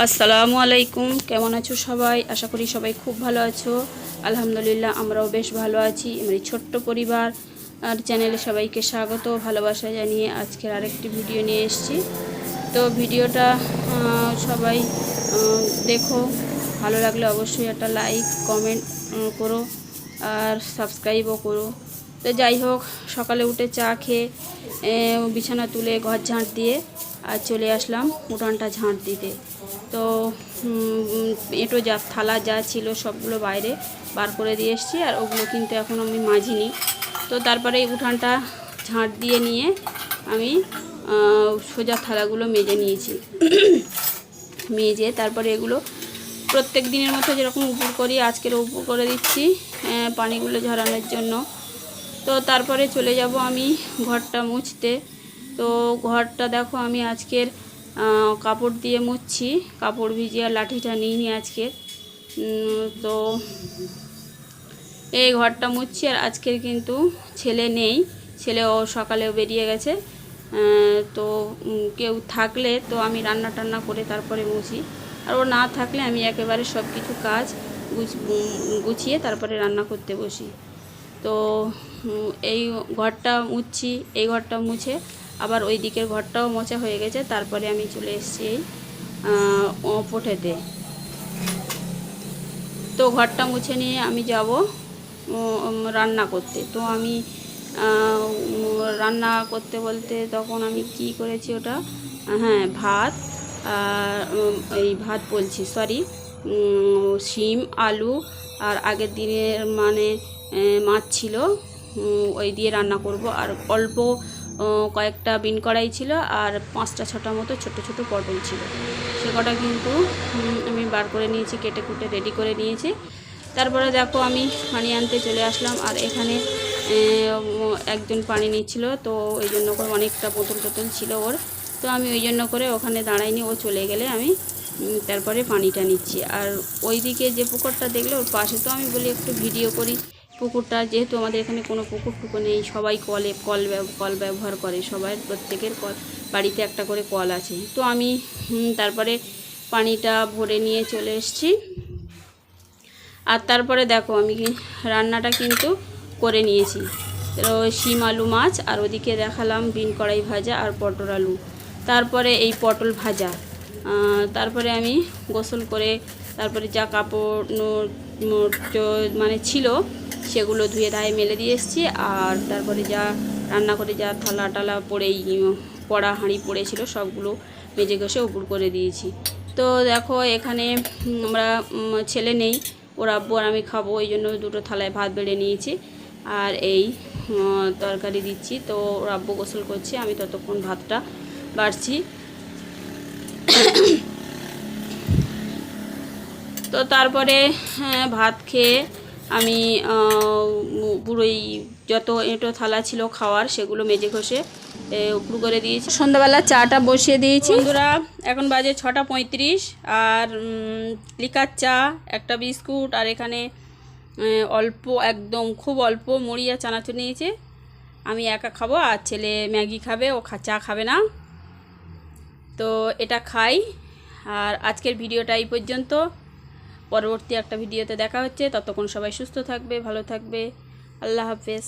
আসসালামু আলাইকুম, কেমন আছো সবাই? আশা করি সবাই খুব ভালো আছো। আলহামদুলিল্লাহ আমরাও বেশ ভালো আছি। আমার এই ছোট্ট পরিবার আর চ্যানেলে সবাইকে স্বাগত, ভালোবাসা জানিয়ে আজকের আরেকটি ভিডিও নিয়ে এসেছি। তো ভিডিওটা সবাই দেখো, ভালো লাগলে অবশ্যই একটা লাইক কমেন্ট করো আর সাবস্ক্রাইবও করো। তো যাই হোক, সকালে উঠে চা খেয়ে বিছানা তুলে ঘর ঝাঁট দিয়ে আর চলে আসলাম উঠানটা ঝাঁট দিতে। তো এঁটো যা থালা যা ছিল সবগুলো বাইরে বার করে দিয়ে এসেছি, আর ওগুলো কিন্তু এখন আমি মাজিনি। তো তারপরে এই উঠানটা ঝাঁট দিয়ে নিয়ে আমি সোজা থালাগুলো মেজে নিয়েছি। মেজে তারপরে এগুলো প্রত্যেক দিনের মতো যেরকম উপর করি আজকেরও উপর করে দিচ্ছি পানিগুলো ঝরানোর জন্য। তো তারপরে চলে যাব আমি ঘরটা মুছতে। তো ঘরটা দেখো আমি আজকের কাপড় দিয়ে মুছছি, কাপড় ভিজিয়ে লাঠিটা নিইনি আজকের। তো এই ঘরটা মুছছি, আর আজকের কিন্তু ছেলে নেই, ছেলে ও সকালেও বেরিয়ে গেছে। তো কেউ থাকলে তো আমি রান্না টান্না করে তারপরে মুছি, আর ও না থাকলে আমি একেবারে সব কিছু কাজ গুছিয়ে তারপরে রান্না করতে বসি। তো এই ঘরটা মুছছি, এই ঘরটা মুছে আবার ওই দিকের ঘরটাও মোছা হয়ে গেছে। তারপরে আমি চলে এসেছি এই পোঠেতে। তো ঘরটা মুছে নিয়ে আমি যাব রান্না করতে। তো আমি রান্না করতে বলতে তখন আমি কি করেছি ওটা, হ্যাঁ ভাত, এই ভাত বলছি সরি, শিম আলু আর আগের দিনের মানে মাছ ছিল, ওই দিয়ে রান্না করব। আর অল্প কয়েকটা বিন কড়াই ছিল, আর 5-6টা মতো ছোট ছোট পটল ছিল, সে কটা কিন্তু আমি বার করে নিয়েছি, কেটে কুটে রেডি করে নিয়েছি। তারপরে দেখো আমি পানি আনতে চলে আসলাম, আর এখানে একজন পানি নিচ্ছিল, তো ওই জন্য করে অনেকটা বোতল টোতল ছিল ওর। তো আমি ওই জন্য করে ওখানে দাঁড়াইনি, ও চলে গেলে আমি তারপরে পানিটা নিচ্ছি। আর ওই দিকে যে পুকুরটা দেখলে ওর পাশে, তো আমি বলি একটু ভিডিও করি পুকুরটা, যেহেতু আমাদের এখানে কোনো পুকুর টুকু নেই, সবাই কল ব্যবহার করে, সবাই প্রত্যেকের বাড়িতে একটা করে কল আছে। তো আমি তারপরে পানিটা ভরে নিয়ে চলে এসেছি। আর তারপরে দেখো আমি রান্নাটা কিন্তু করে নিয়েছি, শিম আলু মাছ, আর ওদিকে দেখালাম বিন কড়াই ভাজা আর পটল আলু, তারপরে এই পটল ভাজা। তারপরে আমি গোসল করে তারপরে যা কাপড় মানে ছিল সেগুলো ধুয়ে ধায়ে মেলে দিয়ে এসেছি। আর তারপরে যা রান্না করে যা থালা টালা পড়া হাঁড়ি পড়েছিল সবগুলো মেজে ঘষে উপর করে দিয়েছি। তো দেখো এখানে আমরা ছেলে নেই, ওর আব্বু আর আমি খাবো, ওই জন্য দুটো থালায় ভাত বেড়ে নিয়েছি আর এই তরকারি দিচ্ছি। তো ওর আব্বু গোসল করছে, আমি ততক্ষণ ভাতটা বাড়ছি। তো তারপরে ভাত খেয়ে আমি পুরোই যত এঁটো থালা ছিল খাওয়ার সেগুলো মেজে ঘষে উপর করে দিয়েছি। সন্ধ্যাবেলা চাটা বসিয়ে দিয়েছি। বন্ধুরা এখন বাজে 6:35, আর লিকার চা, একটা বিস্কুট, আর এখানে অল্প একদম খুব অল্প মুড়ি আর চানাচুর নিয়েছে। আমি একা খাবো, আর ছেলে ম্যাগি খাবে, ও চা খাবে না। তো এটা খাই। আর আজকের ভিডিওটা এই পর্যন্ত, পরবর্তী একটা ভিডিওতে দেখা হচ্ছে। ততক্ষণ সবাই সুস্থ থাকবে, ভালো থাকবে। আল্লাহ হাফেজ।